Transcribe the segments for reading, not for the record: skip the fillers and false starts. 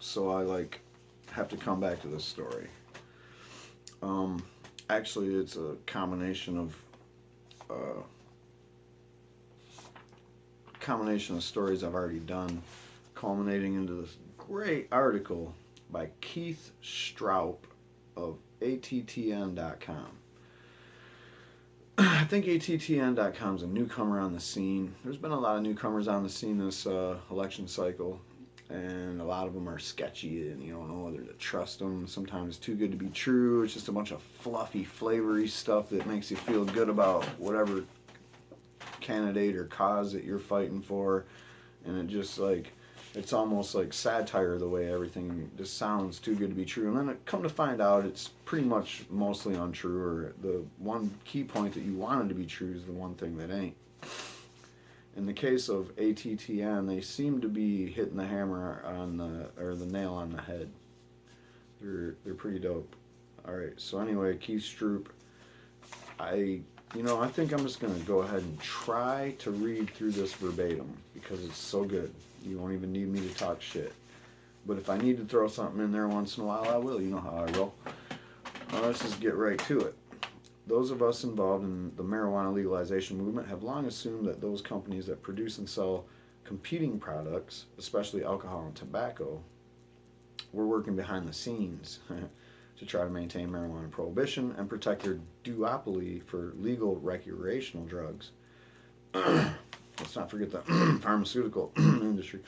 so I like have to come back to this story. Um, Actually, it's a uh, combination of stories I've already done, culminating into this great article by Keith Stroup of ATTN.com. I think ATTN.com is a newcomer on the scene. There's been a lot of newcomers on the scene this election cycle, and a lot of them are sketchy, and you don't know whether to trust them. Sometimes it's too good to be true. It's just a bunch of fluffy, flavory stuff that makes you feel good about whatever candidate or cause that you're fighting for, and it just like it's almost like satire the way everything just sounds too good to be true. And then come to find out, it's pretty much mostly untrue, or the one key point that you wanted to be true is the one thing that ain't. In the case of ATTN, they seem to be hitting the hammer on the nail on the head. They're pretty dope. All right. So anyway, Keith Stroop, I think I'm just gonna go ahead and try to read through this verbatim because it's so good. You won't even need me to talk shit. But if I need to throw something in there once in a while, I will. You know how I roll. Let's just get right to it. Those of us involved in the marijuana legalization movement have long assumed that those companies that produce and sell competing products, especially alcohol and tobacco, were working behind the scenes to try to maintain marijuana prohibition and protect their duopoly for legal recreational drugs. Let's not forget the pharmaceutical industry.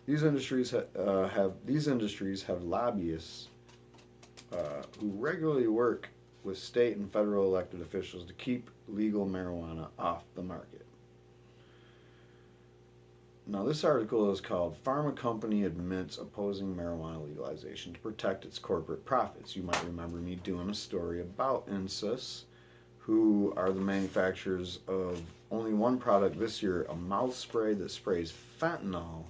These industries have lobbyists who regularly work with state and federal elected officials to keep legal marijuana off the market. Now, this article is called Pharma Company Admits Opposing Marijuana Legalization to Protect Its Corporate Profits. You might remember me doing a story about INSYS, who are the manufacturers of only one product this year, a mouth spray that sprays fentanyl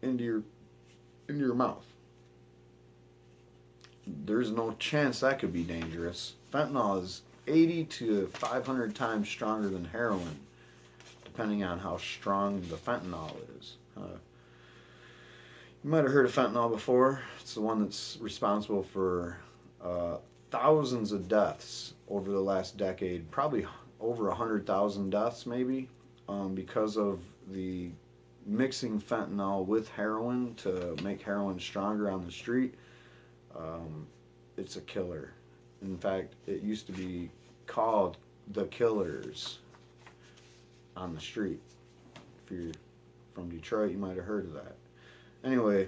into your mouth. There's no chance that could be dangerous. Fentanyl is 80 to 500 times stronger than heroin, depending on how strong the fentanyl is. You might have heard of fentanyl before. It's the one that's responsible for thousands of deaths over the last decade, probably over 100,000 deaths maybe, because of the mixing fentanyl with heroin to make heroin stronger on the street. It's a killer. In fact, it used to be called the killers on the street. If you're from Detroit, you might have heard of that. Anyway,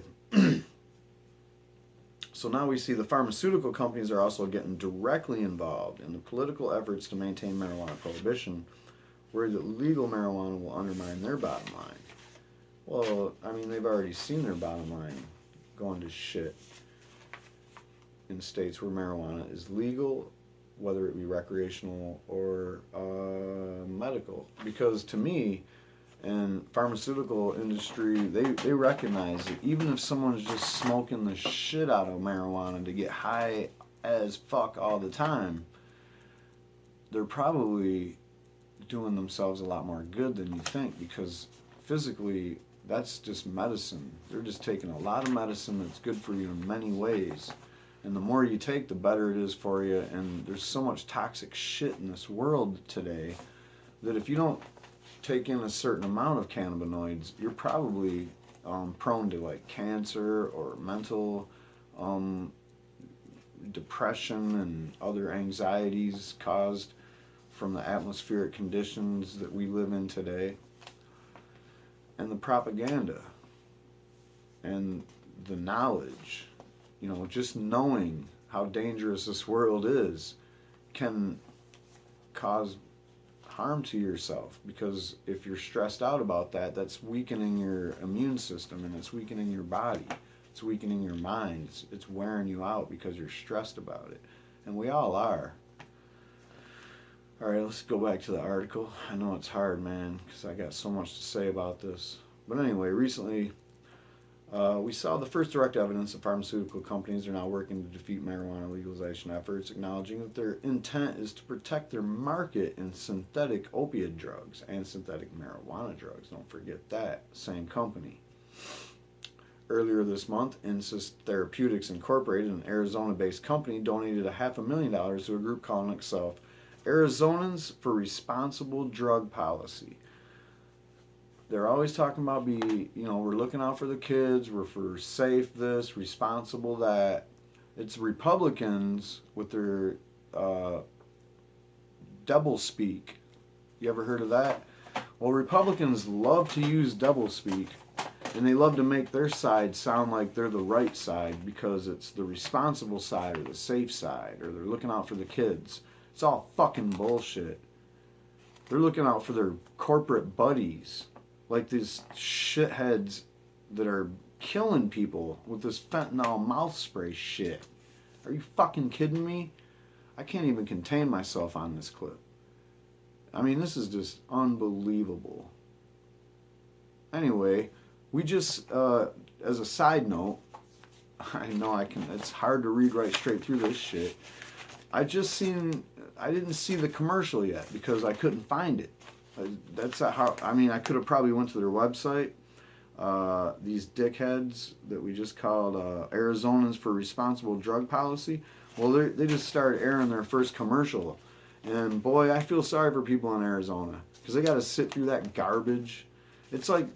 so now we see the pharmaceutical companies are also getting directly involved in the political efforts to maintain marijuana prohibition, where the legal marijuana will undermine their bottom line. Well, I mean, they've already seen their bottom line going to shit in states where marijuana is legal, whether it be recreational or medical. Because to me, and pharmaceutical industry, they recognize that even if someone's just smoking the shit out of marijuana to get high as fuck all the time, they're probably doing themselves a lot more good than you think, because physically that's just medicine. They're just taking a lot of medicine that's good for you in many ways. And the more you take, the better it is for you. And there's so much toxic shit in this world today that if you don't take in a certain amount of cannabinoids, you're probably prone to like cancer or mental depression and other anxieties caused from the atmospheric conditions that we live in today. And the propaganda and the knowledge, just knowing how dangerous this world is can cause harm to yourself, because if you're stressed out about that, that's weakening your immune system, and it's weakening your body, it's weakening your mind, it's wearing you out because you're stressed about it, and we all are. All right, let's go back to the article. I know it's hard, man, because I got so much to say about this. But anyway, recently we saw the first direct evidence that pharmaceutical companies are now working to defeat marijuana legalization efforts, acknowledging that their intent is to protect their market in synthetic opiate drugs and synthetic marijuana drugs. Don't forget that, same company. Earlier this month, Insys Therapeutics Incorporated, an Arizona-based company, donated $500,000 to a group calling itself Arizonans for Responsible Drug Policy. They're always talking about we're looking out for the kids, we're for safe this, responsible that. It's Republicans with their double speak. You ever heard of that? Well, Republicans love to use double speak, and they love to make their side sound like they're the right side because it's the responsible side or the safe side, or they're looking out for the kids. It's all fucking bullshit. They're looking out for their corporate buddies, like these shitheads that are killing people with this fentanyl mouth spray shit. Are you fucking kidding me? I can't even contain myself on this clip. I mean, this is just unbelievable. Anyway, we just, as a side note, I know it's hard to read right straight through this shit. I didn't see the commercial yet because I couldn't find it. I could have probably went to their website. These dickheads that we just called Arizonans for Responsible Drug Policy, well, they just started airing their first commercial. And boy, I feel sorry for people in Arizona because they got to sit through that garbage. It's like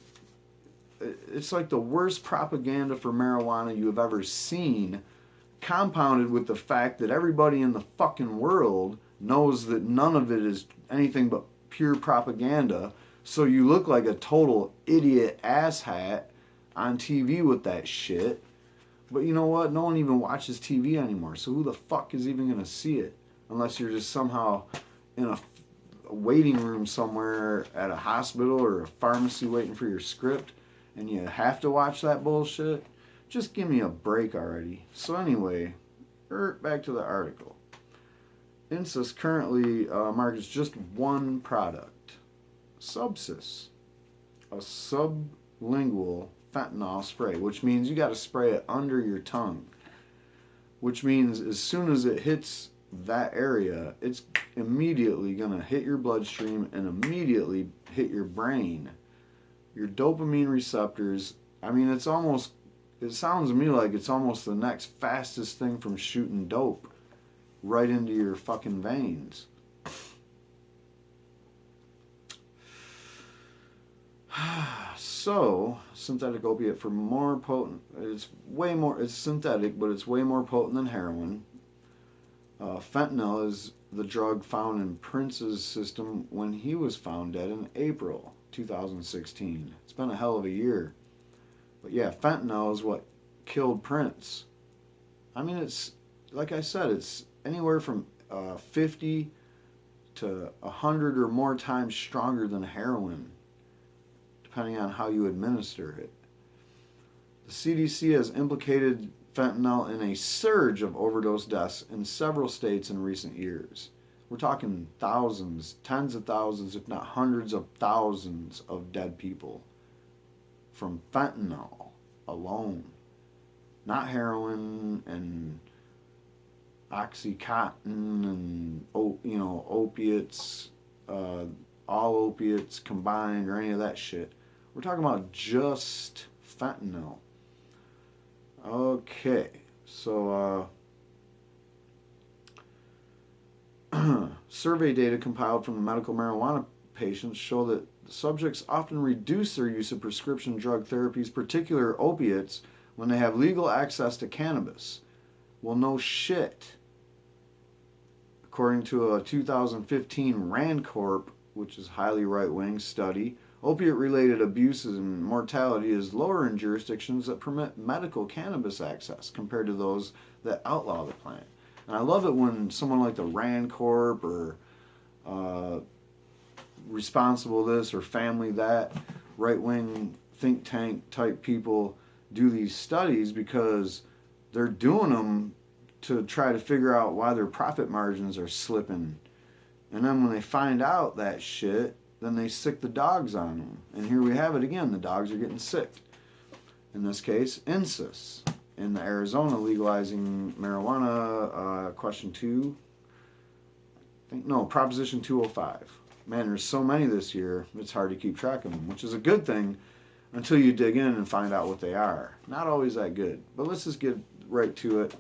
the worst propaganda for marijuana you have ever seen, compounded with the fact that everybody in the fucking world knows that none of it is anything but pure propaganda. So you look like a total idiot asshat on TV with that shit. But you know what? No one even watches TV anymore. So who the fuck is even going to see it? Unless you're just somehow in a waiting room somewhere at a hospital or a pharmacy waiting for your script and you have to watch that bullshit. Just give me a break already. So anyway, back to the article. Insys currently markets just one product, Subsys, a sublingual fentanyl spray, which means you got to spray it under your tongue, which means as soon as it hits that area, it's immediately going to hit your bloodstream and immediately hit your brain. Your dopamine receptors, I mean, it sounds to me like it's almost the next fastest thing from shooting dope right into your fucking veins. So, synthetic opiate for more potent, it's synthetic, but it's way more potent than heroin. Fentanyl is the drug found in Prince's system when he was found dead in April 2016. It's been a hell of a year. But yeah, fentanyl is what killed Prince. I mean, it's, like I said, it's anywhere from 50 to 100 or more times stronger than heroin, depending on how you administer it. The CDC has implicated fentanyl in a surge of overdose deaths in several states in recent years. We're talking thousands, tens of thousands, if not hundreds of thousands of dead people from fentanyl alone. Not heroin and Oxycontin and opiates, all opiates combined or any of that shit. We're talking about just fentanyl. Okay, so survey data compiled from the medical marijuana patients show that subjects often reduce their use of prescription drug therapies, particularly opiates, when they have legal access to cannabis. Well, no shit. According to a 2015 RAND Corp, which is highly right-wing study, opiate-related abuses and mortality is lower in jurisdictions that permit medical cannabis access compared to those that outlaw the plant. And I love it when someone like the RAND Corp or Responsible This or Family That, right-wing think tank type people do these studies because they're doing them to try to figure out why their profit margins are slipping. And then when they find out that shit, then they sick the dogs on them. And here we have it again. The dogs are getting sick. In this case, Insys. In the Arizona legalizing marijuana, question 2. Proposition 205. Man, there's so many this year, it's hard to keep track of them, which is a good thing. until you dig in and find out what they are. Not always that good. But let's just get right to it.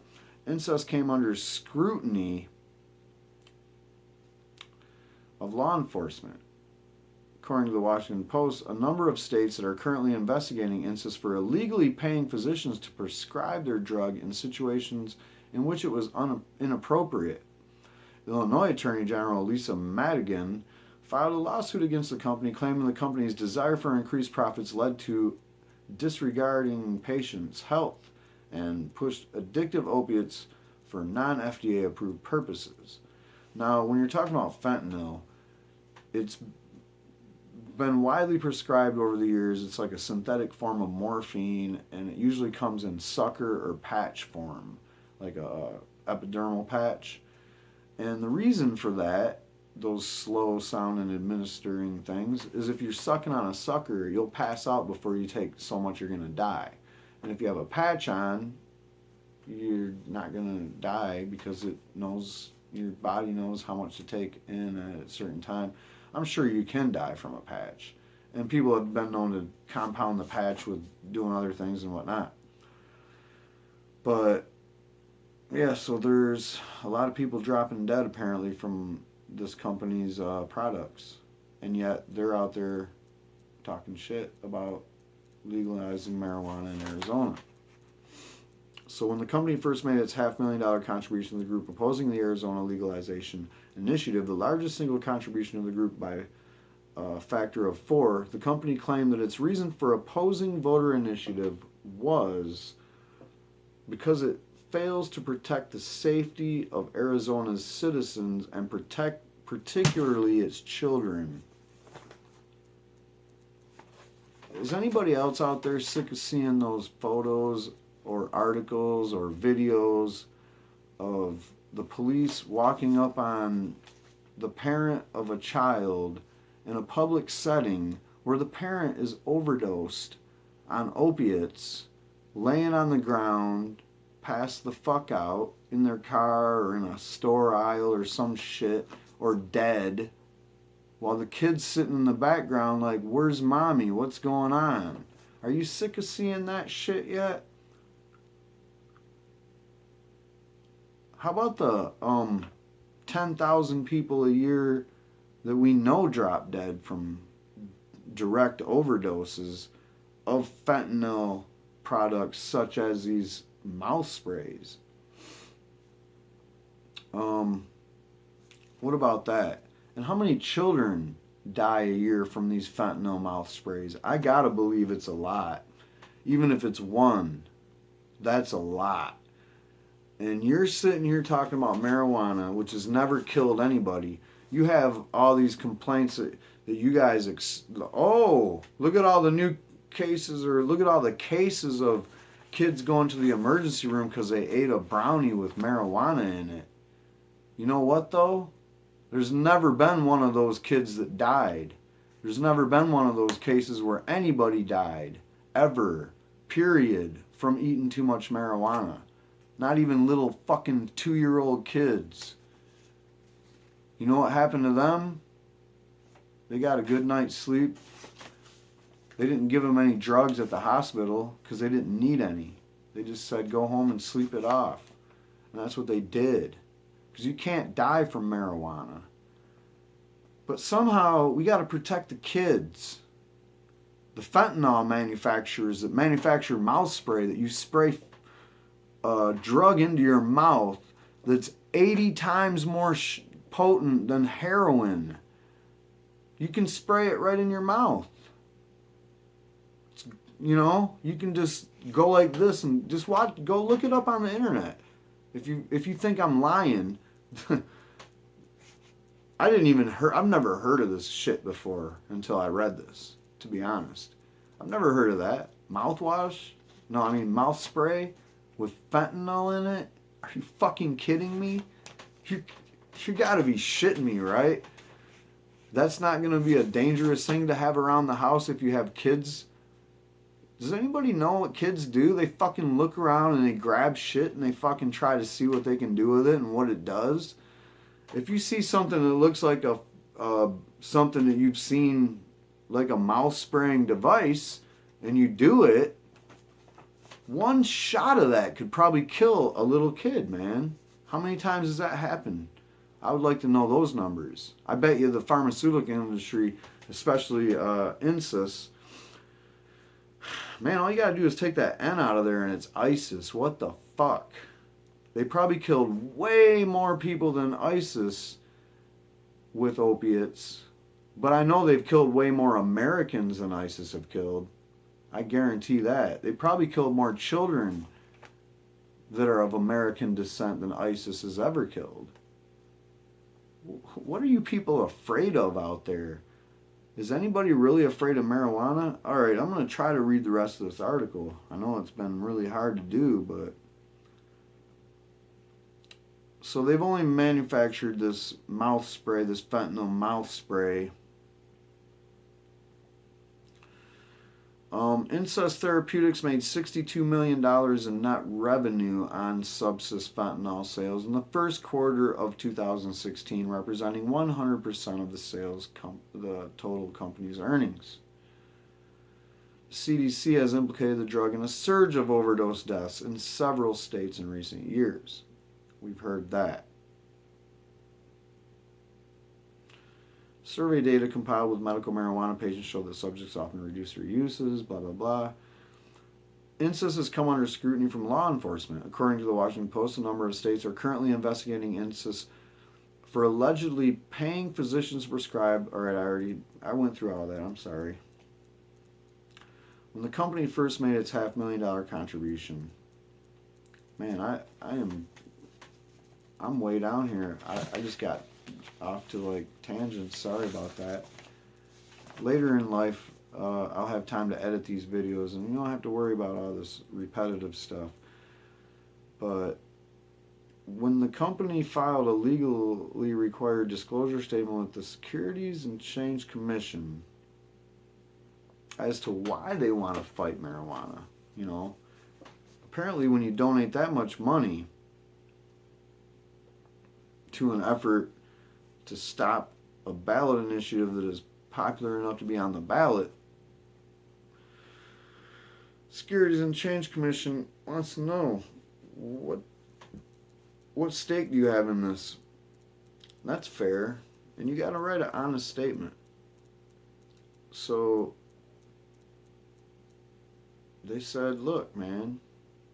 Incest came under scrutiny of law enforcement. According to the Washington Post, a number of states that are currently investigating incest for illegally paying physicians to prescribe their drug in situations in which it was inappropriate. Illinois Attorney General Lisa Madigan filed a lawsuit against the company, claiming the company's desire for increased profits led to disregarding patients' health and pushed addictive opiates for non-FDA approved purposes. Now, when you're talking about fentanyl, it's been widely prescribed over the years. It's like a synthetic form of morphine, and it usually comes in sucker or patch form, like a epidermal patch. And the reason for that, those slow sounding administering things, is if you're sucking on a sucker, you'll pass out before you take so much you're going to die. And if you have a patch on, you're not going to die because it knows, your body knows how much to take in at a certain time. I'm sure you can die from a patch. And people have been known to compound the patch with doing other things and whatnot. But yeah, so there's a lot of people dropping dead apparently from this company's products. And yet they're out there talking shit about legalizing marijuana in Arizona. So when the company first made its $500,000 contribution to the group opposing the Arizona legalization initiative, the largest single contribution of the group by a factor of 4, the company claimed that its reason for opposing voter initiative was because it fails to protect the safety of Arizona's citizens and protect particularly its children. Is anybody else out there sick of seeing those photos or articles or videos of the police walking up on the parent of a child in a public setting where the parent is overdosed on opiates, laying on the ground, passed the fuck out in their car or in a store aisle or some shit, or dead, while the kid's sitting in the background like, where's mommy? What's going on? Are you sick of seeing that shit yet? How about the 10,000 people a year that we know drop dead from direct overdoses of fentanyl products such as these mouth sprays? What about that? And how many children die a year from these fentanyl mouth sprays? I gotta believe it's a lot. Even if it's one, that's a lot. And you're sitting here talking about marijuana, which has never killed anybody. You have all these complaints that you guys, look at all the new cases, or look at all the cases of kids going to the emergency room because they ate a brownie with marijuana in it. You know what though? There's never been one of those kids that died. There's never been one of those cases where anybody died, ever, period, from eating too much marijuana. Not even little fucking 2-year-old kids. You know what happened to them? They got a good night's sleep. They didn't give them any drugs at the hospital because they didn't need any. They just said go home and sleep it off. And that's what they did. Because you can't die from marijuana. But somehow we got to protect the kids. The fentanyl manufacturers that manufacture mouth spray that you spray drug into your mouth that's 80 times more potent than heroin. You can spray it right in your mouth. You can just go like this and just watch. Go look it up on the internet. If you think I'm lying, I've never heard of this shit before until I read this, to be honest. I've never heard of that. Mouthwash? No, I mean mouth spray with fentanyl in it? Are you fucking kidding me? You gotta be shitting me, right? That's not gonna be a dangerous thing to have around the house if you have kids. Does anybody know what kids do? They fucking look around and they grab shit and they fucking try to see what they can do with it and what it does. If you see something that looks like something that you've seen like a mouth spraying device, and you do it, one shot of that could probably kill a little kid, man. How many times has that happened? I would like to know those numbers. I bet you the pharmaceutical industry, especially INSIS, man, all you gotta do is take that N out of there and it's ISIS. What the fuck? They probably killed way more people than ISIS with opiates. But I know they've killed way more Americans than ISIS have killed. I guarantee that. They probably killed more children that are of American descent than ISIS has ever killed. What are you people afraid of out there? Is anybody really afraid of marijuana? Alright, I'm going to try to read the rest of this article. I know it's been really hard to do, but... So they've only manufactured this mouth spray, this fentanyl mouth spray. Incest Therapeutics made $62 million in net revenue on subsist fentanyl sales in the first quarter of 2016, representing 100% of the sales, the total company's earnings. CDC has implicated the drug in a surge of overdose deaths in several states in recent years. We've heard that. Survey data compiled with medical marijuana patients show that subjects often reduce their uses, blah, blah, blah. Incest has come under scrutiny from law enforcement. According to the Washington Post, a number of states are currently investigating incest for allegedly paying physicians to prescribe. All right, I went through all that. I'm sorry. When the company first made its $500,000 contribution, man, I'm way down here. I just got off to like tangents. Sorry about that. Later in life, I'll have time to edit these videos, and you don't have to worry about all this repetitive stuff. But when the company filed a legally required disclosure statement with the Securities and Exchange Commission as to why they want to fight marijuana, apparently when you donate that much money to an effort to stop a ballot initiative that is popular enough to be on the ballot, Securities and Exchange Commission wants to know what stake do you have in this? That's fair, and you got to write an honest statement. So they said, look, man,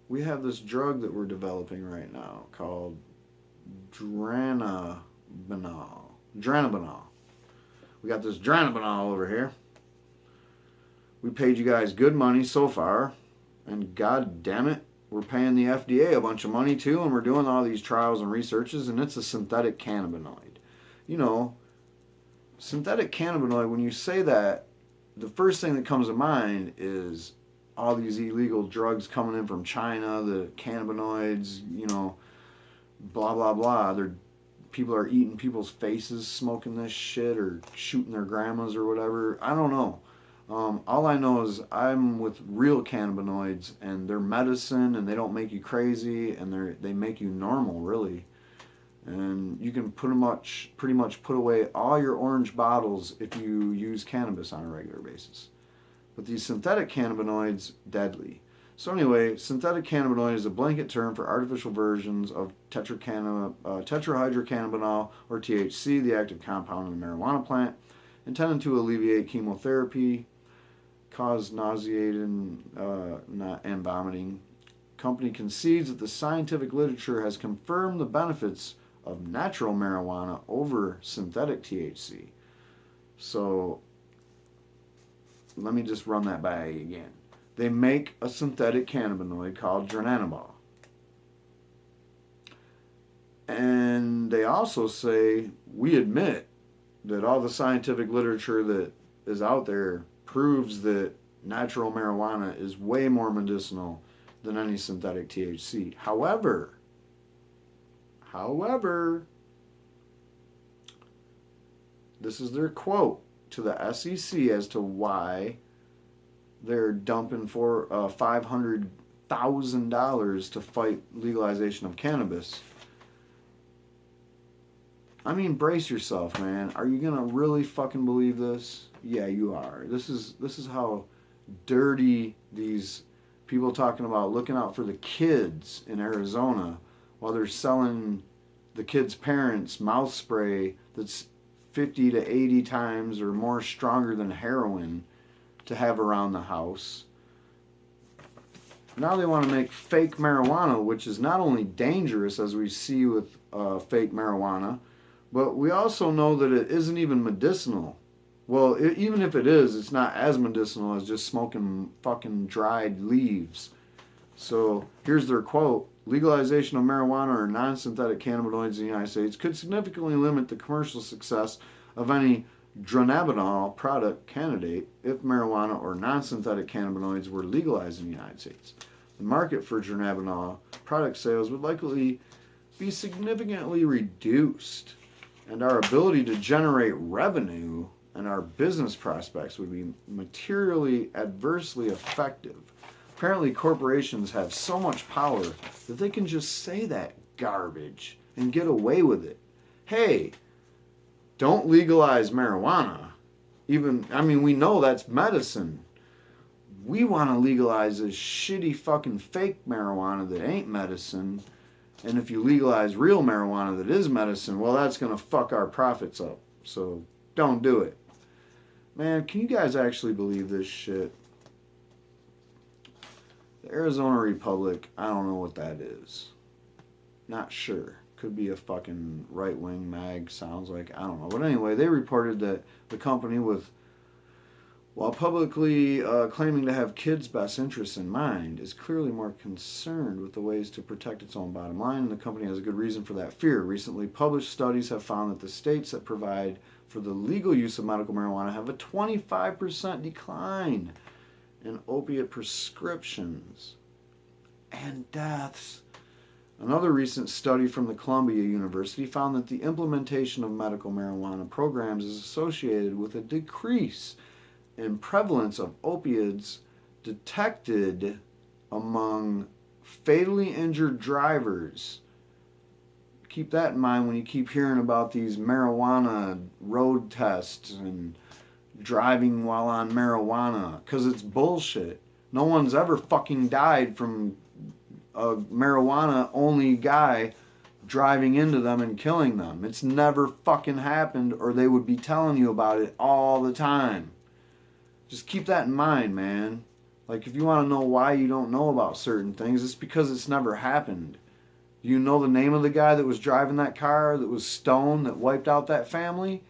we have this drug that we're developing right now called Dranabinol. We got this Dranabinol over here. We paid you guys good money so far, and god damn it, we're paying the FDA a bunch of money too, and we're doing all these trials and researches, and it's a synthetic cannabinoid. Synthetic cannabinoid, when you say that, the first thing that comes to mind is all these illegal drugs coming in from China, the cannabinoids, blah, blah, blah. People are eating people's faces, smoking this shit, or shooting their grandmas or whatever. I don't know. All I know is I'm with real cannabinoids, and they're medicine, and they don't make you crazy, and they make you normal, really. And you can pretty much put away all your orange bottles if you use cannabis on a regular basis. But these synthetic cannabinoids, deadly. So anyway, synthetic cannabinoid is a blanket term for artificial versions of tetrahydrocannabinol, or THC, the active compound in the marijuana plant, intended to alleviate chemotherapy, cause nausea and vomiting. Company concedes that the scientific literature has confirmed the benefits of natural marijuana over synthetic THC. So let me just run that by you again. They make a synthetic cannabinoid called dronabinol. And they also say, we admit that all the scientific literature that is out there proves that natural marijuana is way more medicinal than any synthetic THC. However, this is their quote to the SEC as to why they're dumping for $500,000 to fight legalization of cannabis. I mean, brace yourself, man. Are you gonna really fucking believe this? Yeah, you are. This is how dirty, these people talking about looking out for the kids in Arizona while they're selling the kids' parents mouth spray that's 50 to 80 times or more stronger than heroin to have around the house. Now they want to make fake marijuana, which is not only dangerous, as we see with fake marijuana, but we also know that it isn't even medicinal. Well, even if it is, it's not as medicinal as just smoking fucking dried leaves. So here's their quote. Legalization of marijuana or non-synthetic cannabinoids in the United States could significantly limit the commercial success of any dronabinol product candidate if marijuana or non-synthetic cannabinoids were legalized in the United States. The market for dronabinol product sales would likely be significantly reduced, and our ability to generate revenue and our business prospects would be materially adversely affected. Apparently, corporations have so much power that they can just say that garbage and get away with it. Hey, don't legalize marijuana. We know that's medicine. We want to legalize this shitty fucking fake marijuana that ain't medicine. And if you legalize real marijuana that is medicine, well, that's going to fuck our profits up. So don't do it. Man, can you guys actually believe this shit? The Arizona Republic, I don't know what that is. Not sure. Could be a fucking right-wing mag, sounds like. I don't know. But anyway, they reported that the company, while publicly claiming to have kids' best interests in mind, is clearly more concerned with the ways to protect its own bottom line, and the company has a good reason for that fear. Recently published studies have found that the states that provide for the legal use of medical marijuana have a 25% decline in opiate prescriptions and deaths. Another recent study from the Columbia University found that the implementation of medical marijuana programs is associated with a decrease in prevalence of opioids detected among fatally injured drivers. Keep that in mind when you keep hearing about these marijuana road tests and driving while on marijuana, because it's bullshit. No one's ever fucking died from a marijuana only guy driving into them and killing them. It's never fucking happened, or they would be telling you about it all the time. Just keep that in mind, man. Like, if you want to know why you don't know about certain things, it's because it's never happened. Do you know the name of the guy that was driving that car that was stoned that wiped out that family?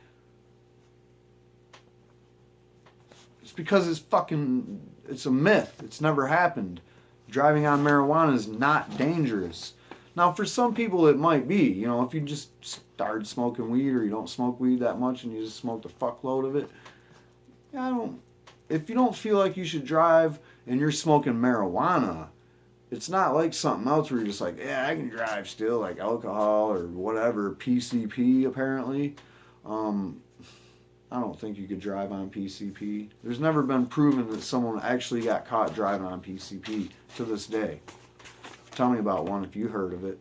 It's because it's a myth. It's never happened. Driving on marijuana is not dangerous. Now, for some people it might be. You know, if you just started smoking weed, or you don't smoke weed that much and you just smoked a fuckload of it. If you don't feel like you should drive and you're smoking marijuana, it's not like something else where you're just like, yeah, I can drive still, like alcohol or whatever, PCP apparently. I don't think you could drive on PCP. There's never been proven that someone actually got caught driving on PCP to this day. Tell me about one if you heard of it.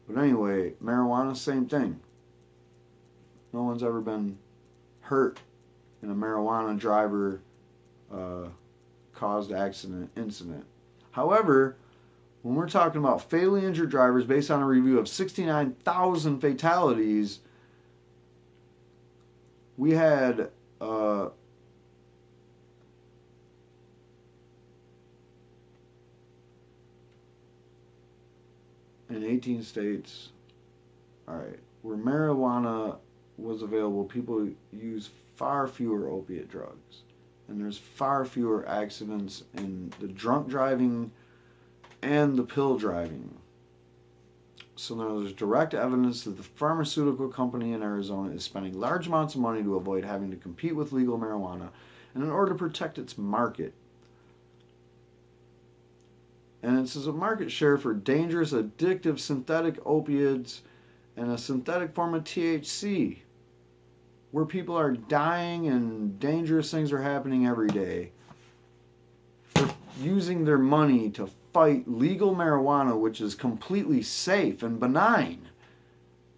But anyway, marijuana, same thing. No one's ever been hurt in a marijuana driver caused incident. However, when we're talking about fatally injured drivers, based on a review of 69,000 fatalities, we had in 18 states, all right, where marijuana was available, people use far fewer opiate drugs. And there's far fewer accidents in the drunk driving and the pill driving. So now there's direct evidence that the pharmaceutical company in Arizona is spending large amounts of money to avoid having to compete with legal marijuana and in order to protect its market. And it's a market share for dangerous, addictive synthetic opioids and a synthetic form of THC, where people are dying and dangerous things are happening every day. They're using their money to fight legal marijuana, which is completely safe and benign.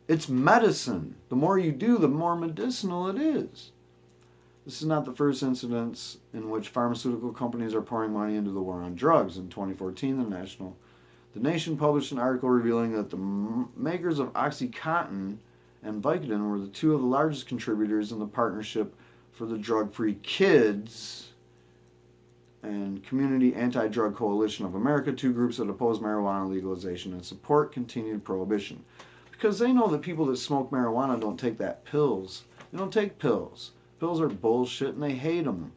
It's medicine. The more you do, the more medicinal it is. This is not the first incidence in which pharmaceutical companies are pouring money into the war on drugs. In 2014, the Nation published an article revealing that the makers of OxyContin and Vicodin were the two of the largest contributors in the Partnership for the Drug-Free Kids and Community Anti-Drug Coalition of America, two groups that oppose marijuana legalization and support continued prohibition. Because they know that people that smoke marijuana don't take that pills. They don't take pills. Pills are bullshit and they hate them.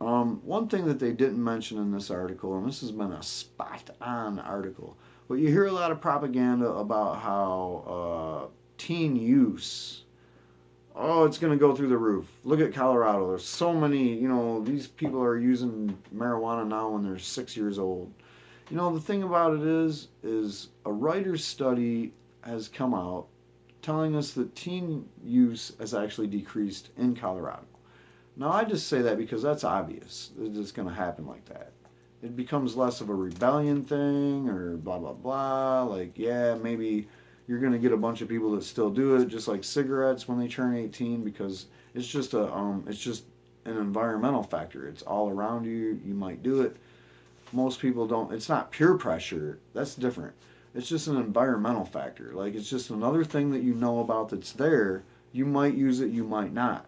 One thing that they didn't mention in this article, and this has been a spot-on article, but you hear a lot of propaganda about how teen use, oh, it's going to go through the roof. Look at Colorado. There's so many, these people are using marijuana now when they're 6 years old. The thing about it is a writer's study has come out telling us that teen use has actually decreased in Colorado. Now, I just say that because that's obvious. It's just going to happen like that. It becomes less of a rebellion thing or blah, blah, blah. Like, yeah, maybe you're going to get a bunch of people that still do it, just like cigarettes when they turn 18, because it's just an environmental factor. It's all around you. You might do it. Most people don't. It's not peer pressure. That's different. It's just an environmental factor. Like, it's just another thing that you know about that's there. You might use it, you might not.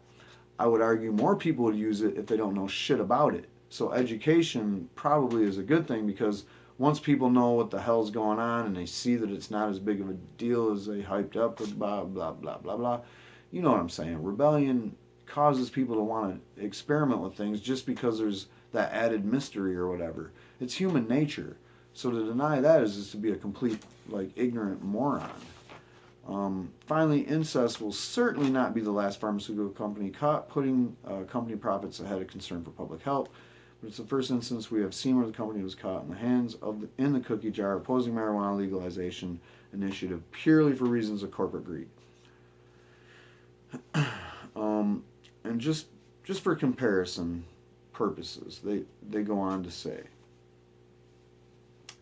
I would argue more people would use it if they don't know shit about it. So education probably is a good thing, because once people know what the hell's going on and they see that it's not as big of a deal as they hyped up with blah, blah, blah, blah, blah. You know what I'm saying. Rebellion causes people to want to experiment with things just because there's that added mystery or whatever. It's human nature. So to deny that is just to be a complete, ignorant moron. Finally, incest will certainly not be the last pharmaceutical company caught putting company profits ahead of concern for public health. But it's the first instance we have seen where the company was caught in the hands of in the cookie jar opposing marijuana legalization initiative purely for reasons of corporate greed. And just for comparison purposes, they go on to say,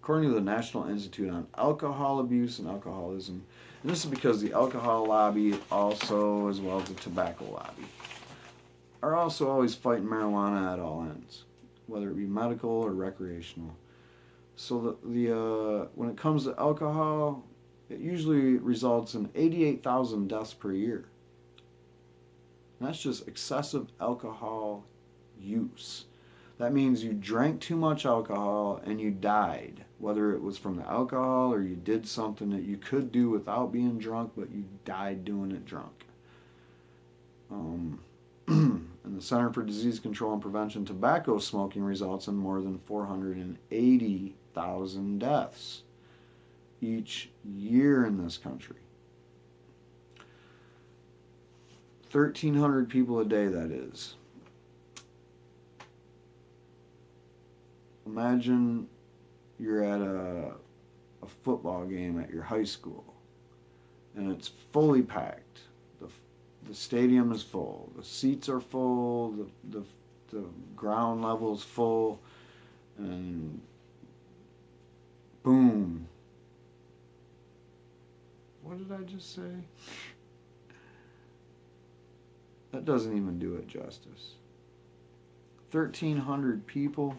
according to the National Institute on Alcohol Abuse and Alcoholism, and this is because the alcohol lobby also, as well as the tobacco lobby, are also always fighting marijuana at all ends, whether it be medical or recreational. So when it comes to alcohol, it usually results in 88,000 deaths per year. And that's just excessive alcohol use. That means you drank too much alcohol and you died, whether it was from the alcohol or you did something that you could do without being drunk, but you died doing it drunk. And the Center for Disease Control and Prevention, tobacco smoking results in more than 480,000 deaths each year in this country. 1,300 people a day, that is. Imagine you're at a football game at your high school and it's fully packed. The stadium is full. The seats are full. The ground level is full. And boom. What did I just say? That doesn't even do it justice. 1,300 people.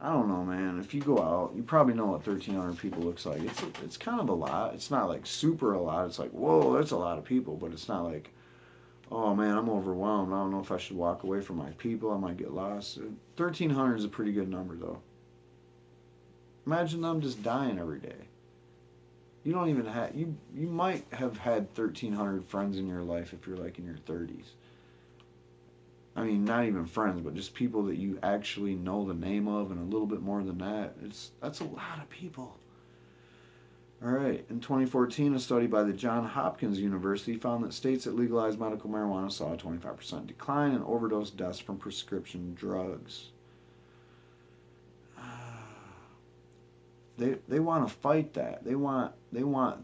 I don't know, man. If you go out, you probably know what 1,300 people looks like. It's kind of a lot. It's not like super a lot. It's like, whoa, that's a lot of people. But it's not like, oh man, I'm overwhelmed. I don't know if I should walk away from my people. I might get lost. 1,300 is a pretty good number, though. Imagine them just dying every day. You don't even have, you might have had 1,300 friends in your life if you're like in your 30s. I mean, not even friends, but just people that you actually know the name of, and a little bit more than that. That's a lot of people. All right. In 2014, a study by the Johns Hopkins University found that states that legalized medical marijuana saw a 25% decline in overdose deaths from prescription drugs. They want to fight that. They want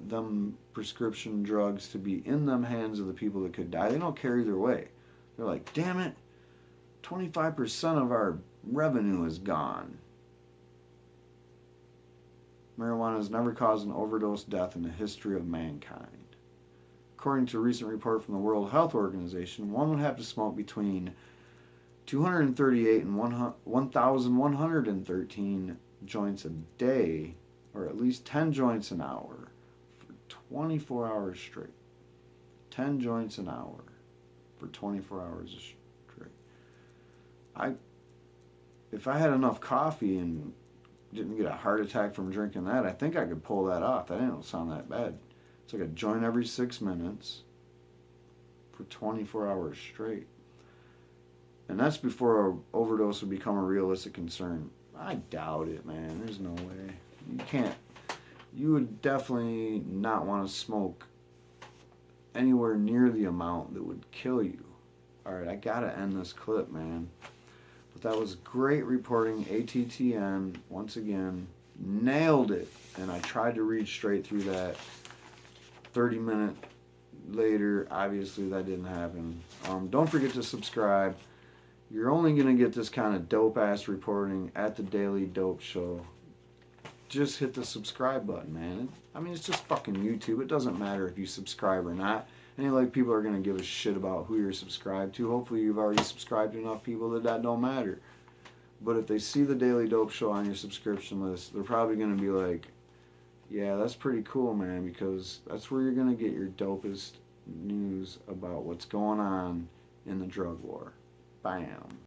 them prescription drugs to be in them hands of the people that could die. They don't care either way. They're like, damn it, 25% of our revenue is gone. Marijuana has never caused an overdose death in the history of mankind. According to a recent report from the World Health Organization, one would have to smoke between 238 and 1,113 joints a day, or at least 10 joints an hour, for 24 hours straight. 10 joints an hour for 24 hours straight. If I had enough coffee and didn't get a heart attack from drinking that, I think I could pull that off. That don't sound that bad. It's like a joint every 6 minutes for 24 hours straight. And that's before an overdose would become a realistic concern. I doubt it, man. There's no way. You can't. You would definitely not want to smoke anywhere near the amount that would kill you. Alright, I gotta end this clip, man. But that was great reporting. ATTN, once again, nailed it. And I tried to read straight through that. 30-minute later, obviously that didn't happen. Don't forget to subscribe. You're only going to get this kind of dope-ass reporting at the Daily Dope Show. Just hit the subscribe button, man. I mean, it's just fucking YouTube. It doesn't matter if you subscribe or not. Any like people are going to give a shit about who you're subscribed to. Hopefully you've already subscribed to enough people that don't matter. But if they see the Daily Dope Show on your subscription list, they're probably going to be like, yeah, that's pretty cool, man, because that's where you're going to get your dopest news about what's going on in the drug war. Bam.